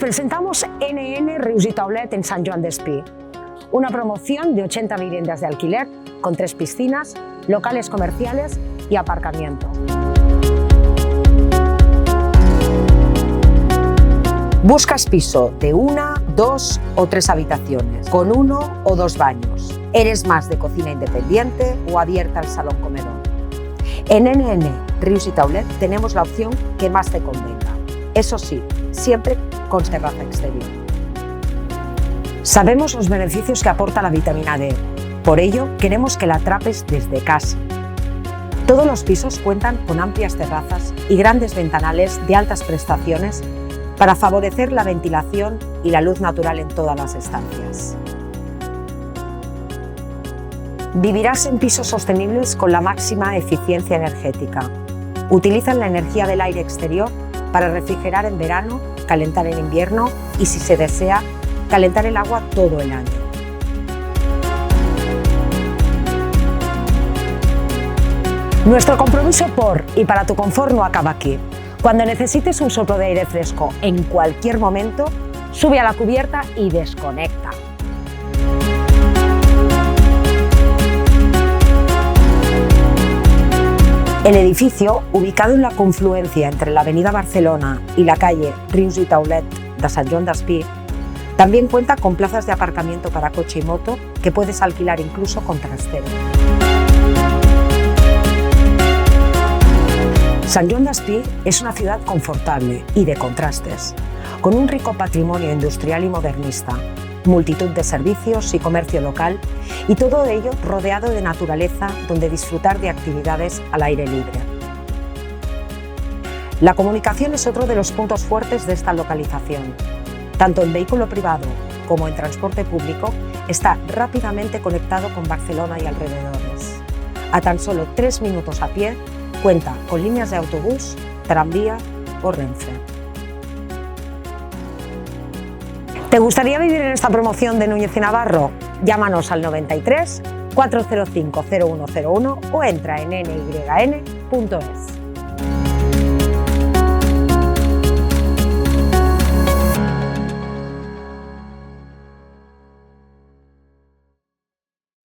presentamos NN Rius i Taulet en San Joan Despí, una promoción de 80 viviendas de alquiler con 3 piscinas, locales comerciales y aparcamiento. Buscas piso de 1, 2 o 3 habitaciones, con 1 o 2 baños. ¿Eres más de cocina independiente o abierta al salón-comedor? En NN Rius i Taulet tenemos la opción que más te convenga. Eso sí, siempre con terraza exterior. Sabemos los beneficios que aporta la vitamina D, por ello queremos que la atrapes desde casa. Todos los pisos cuentan con amplias terrazas y grandes ventanales de altas prestaciones para favorecer la ventilación y la luz natural en todas las estancias. Vivirás en pisos sostenibles con la máxima eficiencia energética. Utilizan la energía del aire exterior para refrigerar en verano, calentar en invierno y, si se desea, calentar el agua todo el año. Nuestro compromiso por y para tu confort no acaba aquí. Cuando necesites un soplo de aire fresco en cualquier momento, sube a la cubierta y desconecta. El edificio, ubicado en la confluencia entre la avenida Barcelona y la calle Rius i Taulet de Sant Joan Despí, también cuenta con plazas de aparcamiento para coche y moto que puedes alquilar incluso con trastero. Sant Joan Despí es una ciudad confortable y de contrastes, con un rico patrimonio industrial y modernista, multitud de servicios y comercio local, y todo ello rodeado de naturaleza donde disfrutar de actividades al aire libre. La comunicación es otro de los puntos fuertes de esta localización. Tanto en vehículo privado como en transporte público está rápidamente conectado con Barcelona y alrededores. A tan solo 3 minutos a pie, cuenta con líneas de autobús, tranvía o Renfe. ¿Te gustaría vivir en esta promoción de Núñez y Navarro? Llámanos al 93 405 0101 o entra en nyn.es.